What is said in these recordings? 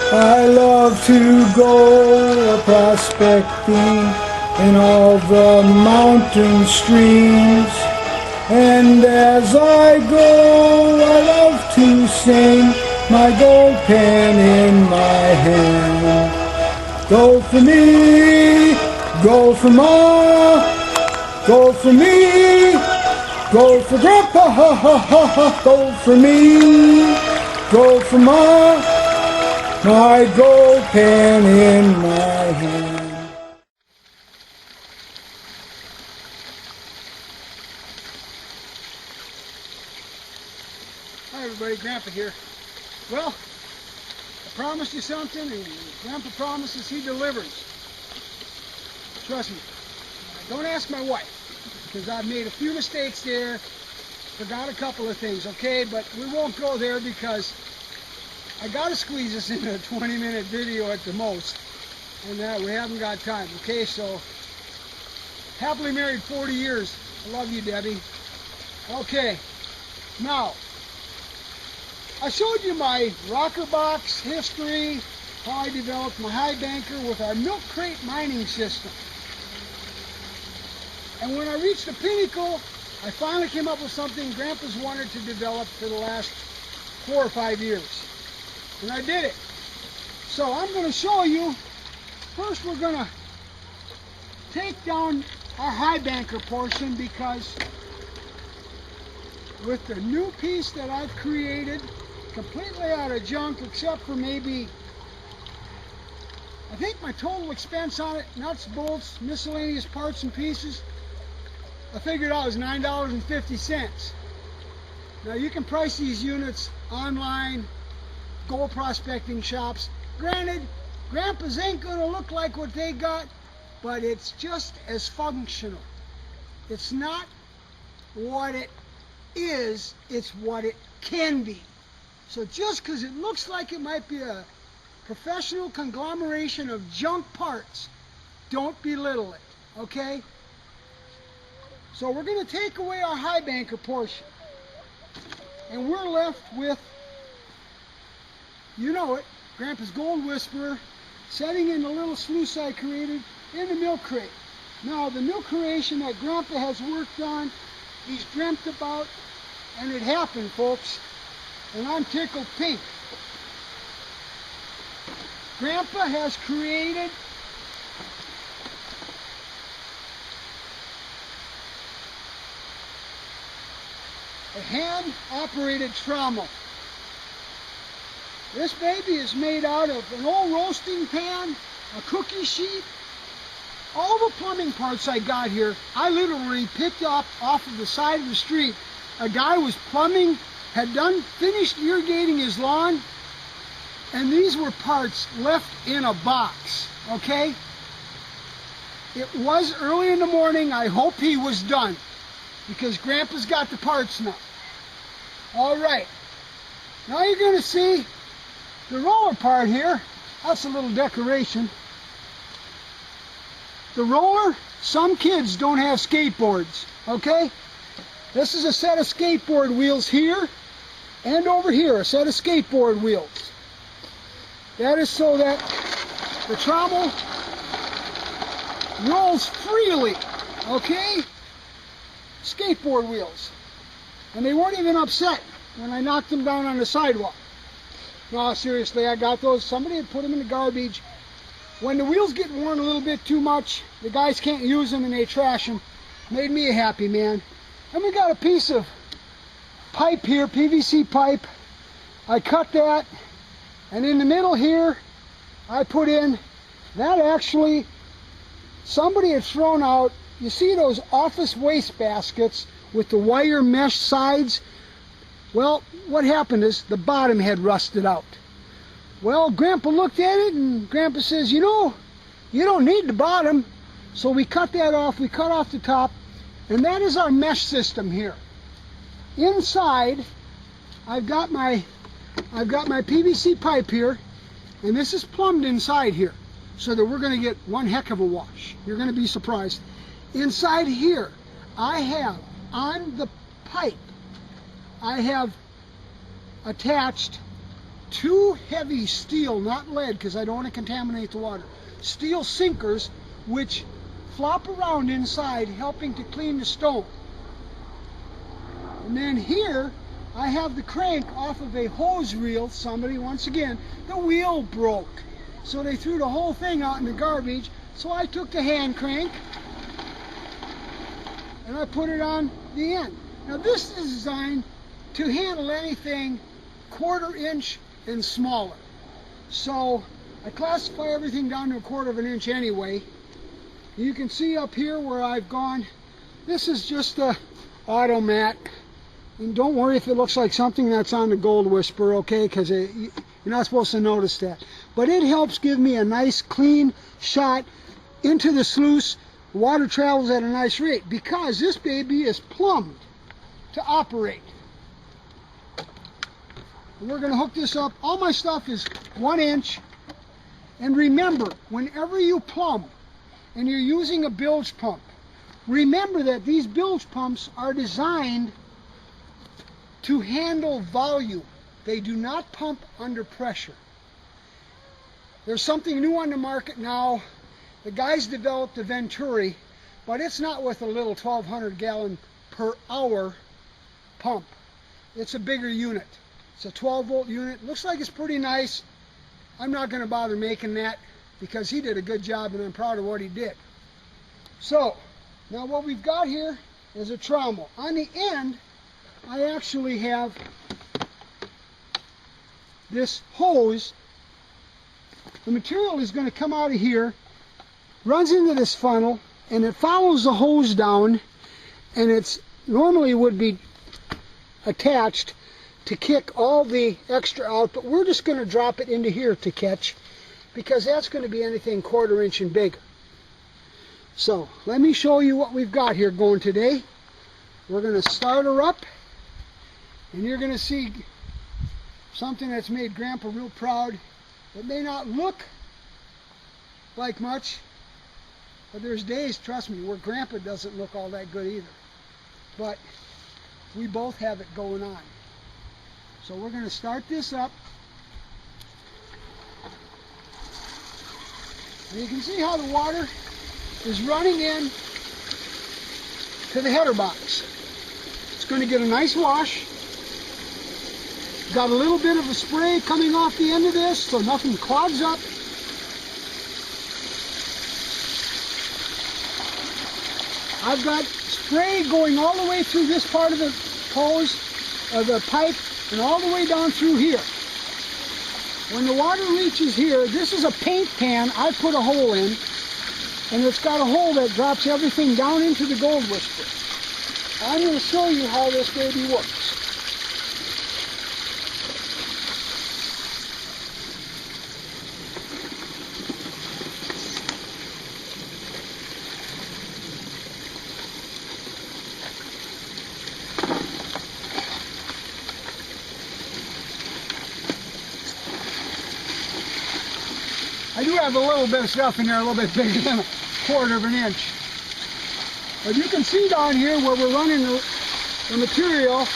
I love to go prospecting in all the mountain streams, and as I go I love to sing, my gold pen in my hand. Go for me, go for Ma, go for me, go for Grandpa, ha ha ha ha. Go for me, go for Ma, my gold pen in my hand. Hi everybody, Grandpa here. Well, I promised you something, and Grandpa promises he delivers. Trust me. Don't ask my wife, because I've made a few mistakes there, forgot a couple of things, okay? But we won't go there because I got to squeeze this into a 20-minute video at the most, and we haven't got time, okay? So, happily married 40 years. I love you, Debbie. Okay, now, I showed you my rocker box history, how I developed my high banker with our milk crate mining system. And when I reached the pinnacle, I finally came up with something Grandpa's wanted to develop for the last 4 or 5 years. And I did it. So I'm going to show you, first we're going to take down our high banker portion, because with the new piece that I've created, completely out of junk except for maybe, I think my total expense on it, nuts, bolts, miscellaneous parts and pieces, I figured out was $9.50. Now you can price these units online, gold prospecting shops. Granted, Grandpa's ain't going to look like what they got, but it's just as functional. It's not what it is, it's what it can be. So just because it looks like it might be a professional conglomeration of junk parts, don't belittle it, okay? So we're going to take away our high banker portion, and we're left with, you know it, Grandpa's Gold Whisperer setting in the little sluice I created in the milk crate. Now the milk creation that Grandpa has worked on, he's dreamt about, and it happened, folks. And I'm tickled pink. Grandpa has created a hand-operated trommel. This baby is made out of an old roasting pan, a cookie sheet. All the plumbing parts I got here, I literally picked up off of the side of the street. A guy was plumbing, had finished irrigating his lawn, and these were parts left in a box, okay? It was early in the morning. I hope he was done, because Grandpa's got the parts now. All right, now you're going to see the roller part here. That's a little decoration. The roller, some kids don't have skateboards, okay? This is a set of skateboard wheels here, and over here, a set of skateboard wheels. That is so that the trommel rolls freely, okay? Skateboard wheels. And they weren't even upset when I knocked them down on the sidewalk. No, seriously, I got those. Somebody had put them in the garbage. When the wheels get worn a little bit too much, the guys can't use them and they trash them. Made me a happy man. And we got a piece of pipe here, PVC pipe. I cut that, and in the middle here, I put in, that actually, somebody had thrown out, you see those office waste baskets with the wire mesh sides? Well, what happened is the bottom had rusted out. Well, Grandpa looked at it, and Grandpa says, you know, you don't need the bottom. So we cut that off, we cut off the top, and that is our mesh system here. Inside, I've got my PVC pipe here, and this is plumbed inside here, so that we're going to get one heck of a wash. You're going to be surprised. Inside here, I have, on the pipe, I have attached 2 heavy steel, not lead because I don't want to contaminate the water, steel sinkers which flop around inside helping to clean the stone. And then here I have the crank off of a hose reel. Somebody, once again, the wheel broke. So they threw the whole thing out in the garbage. So I took the hand crank and I put it on the end. Now this is designed to handle anything 1/4 inch and smaller. So I classify everything down to 1/4 inch anyway. You can see up here where I've gone, this is just a automat. And don't worry if it looks like something that's on the Gold Whisper, okay, because you're not supposed to notice that. But it helps give me a nice clean shot into the sluice. Water travels at a nice rate because this baby is plumbed to operate. And we're going to hook this up. All my stuff is 1 inch. And remember, whenever you plumb and you're using a bilge pump, remember that these bilge pumps are designed to handle volume. They do not pump under pressure. There's something new on the market now. The guys developed a Venturi, but it's not with a little 1,200 gallon per hour pump. It's a bigger unit. It's a 12-volt unit. Looks like it's pretty nice. I'm not going to bother making that because he did a good job and I'm proud of what he did. So, now what we've got here is a trommel. On the end, I actually have this hose. The material is going to come out of here, runs into this funnel, and it follows the hose down, and it's normally would be attached to kick all the extra out, but we're just going to drop it into here to catch because that's going to be anything 1/4 inch and bigger. So let me show you what we've got here going today. We're going to start her up, and you're going to see something that's made Grandpa real proud. It may not look like much, but there's days, trust me, where Grandpa doesn't look all that good either. But we both have it going on. So we're going to start this up. And you can see how the water is running in to the header box. It's going to get a nice wash. Got a little bit of a spray coming off the end of this so nothing clogs up. I've got spray going all the way through this part of the hose, of the pipe, and all the way down through here. When the water reaches here, this is a paint pan I put a hole in, and it's got a hole that drops everything down into the Gold Whisper. I'm going to show you how this baby works. I do have a little bit of stuff in there, a little bit bigger than 1/4 inch. But you can see down here where we're running the material,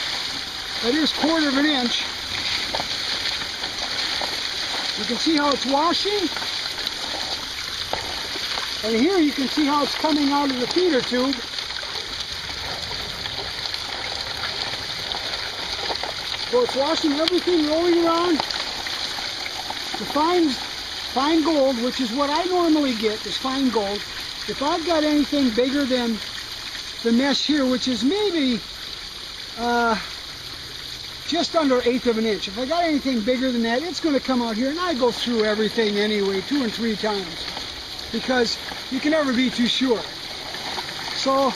that is 1/4 inch. You can see how it's washing. And here you can see how it's coming out of the feeder tube. So it's washing everything rolling around. The fine gold, which is what I normally get, is fine gold. If I've got anything bigger than the mesh here, which is maybe just under 1/8 inch, if I got anything bigger than that, it's going to come out here, and I go through everything anyway 2 and 3 times because you can never be too sure. So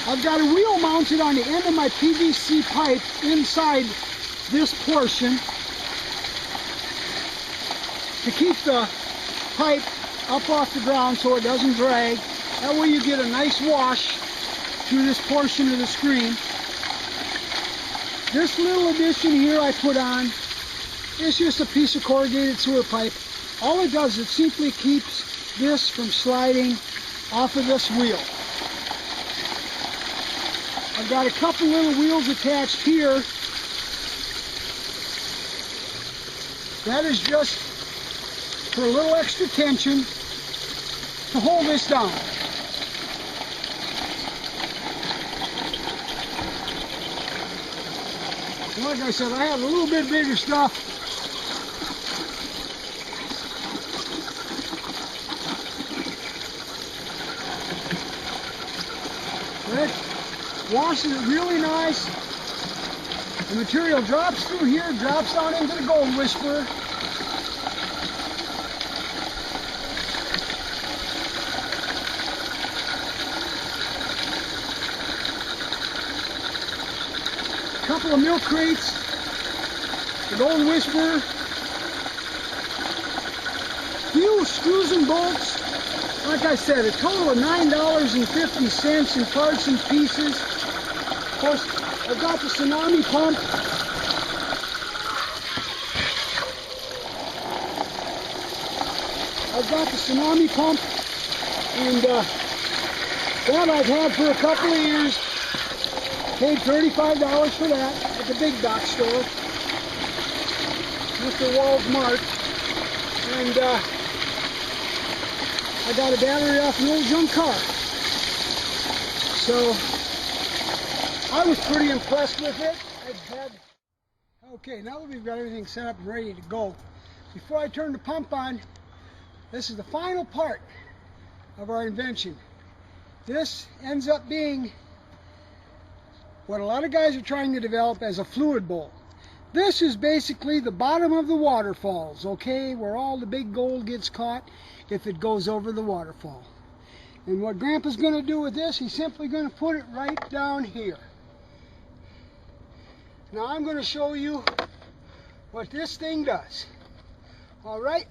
I've got a wheel mounted on the end of my PVC pipe inside this portion to keep the pipe up off the ground so it doesn't drag. That way you get a nice wash through this portion of the screen. This little addition here I put on is just a piece of corrugated sewer pipe. All it does is simply keeps this from sliding off of this wheel. I've got a couple little wheels attached here That is just for a little extra tension to hold this down. Like I said, I have a little bit bigger stuff. It washes it really nice. The material drops through here, drops down into the Gold Whisperer. A couple of milk crates, the Gold Whisperer, few screws and bolts. Like I said, a total of $9.50 in parts and pieces. Of course, I've got the tsunami pump. And that I've had for a couple of years. Paid $35 for that at the big box store, Mr. Walmart. And I got a battery off an old junk car. So I was pretty impressed with it. Okay, now that we've got everything set up and ready to go, before I turn the pump on, this is the final part of our invention. This ends up being what a lot of guys are trying to develop as a fluid bowl. This is basically the bottom of the waterfalls, okay, where all the big gold gets caught if it goes over the waterfall. And what Grandpa's going to do with this, he's simply going to put it right down here. Now I'm going to show you what this thing does. All right,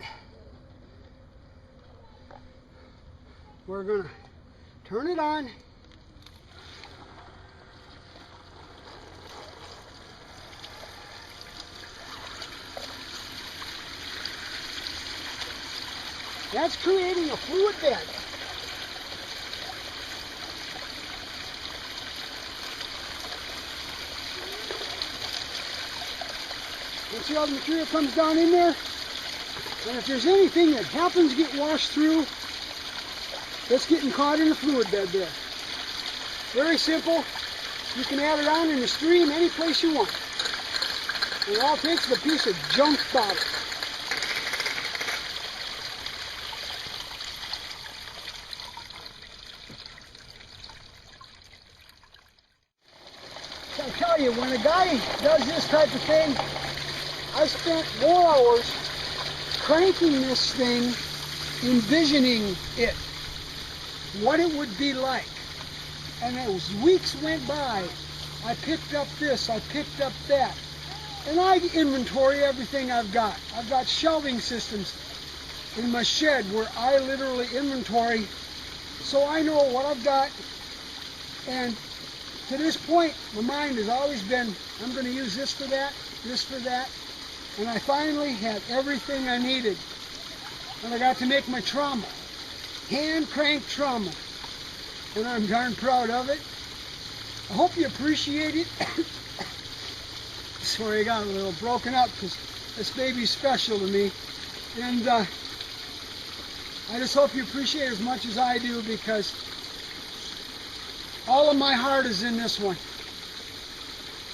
we're going to turn it on. That's creating a fluid bed. You see how the material comes down in there? And if there's anything that happens to get washed through, it's getting caught in the fluid bed there. Very simple. You can add it on in the stream any place you want. And all it takes is a piece of junk bottle. I tell you, when a guy does this type of thing, I spent more hours cranking this thing, envisioning it, what it would be like. And as weeks went by, I picked up this, I picked up that. And I inventory everything I've got. I've got shelving systems in my shed where I literally inventory, so I know what I've got. And to this point, my mind has always been, I'm going to use this for that, and I finally had everything I needed. And I got to make my trommel, hand-cranked trommel, and I'm darn proud of it. I hope you appreciate it. Sorry, I got a little broken up because this baby's special to me, and I just hope you appreciate it as much as I do, because all of my heart is in this one.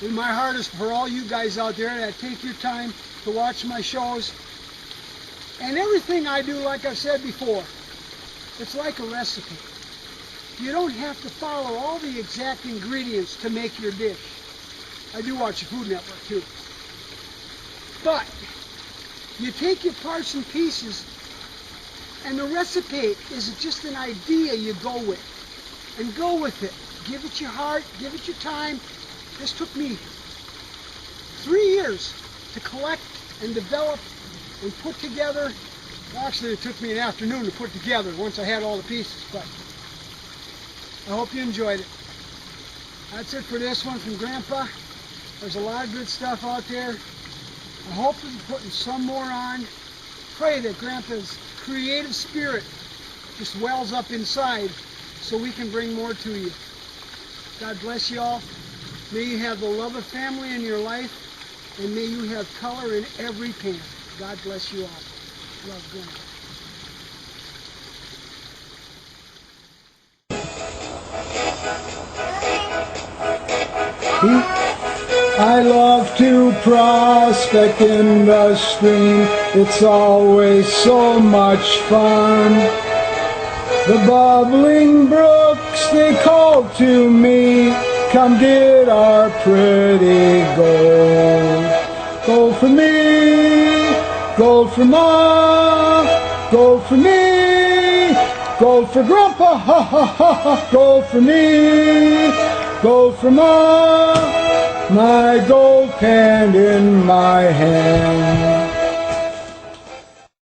And my heart is for all you guys out there that take your time to watch my shows. And everything I do, like I've said before, it's like a recipe. You don't have to follow all the exact ingredients to make your dish. I do watch the Food Network too. But you take your parts and pieces, and the recipe is just an idea you go with. And go with it. Give it your heart, give it your time. This took me 3 years to collect and develop and put together. Well, actually, it took me an afternoon to put together once I had all the pieces, but I hope you enjoyed it. That's it for this one from Grandpa. There's a lot of good stuff out there. I hope that we're putting some more on. Pray that Grandpa's creative spirit just wells up inside so we can bring more to you. God bless you all. May you have the love of family in your life, and may you have color in every pan. God bless you all. Love, Grandpa. I love to prospect in the stream. It's always so much fun. The bubbling brooks, they call to me, come get our pretty gold. Gold for me, gold for Ma, gold for me, gold for Grandpa, ha ha ha ha, gold for me, gold for Ma, my gold pen in my hand.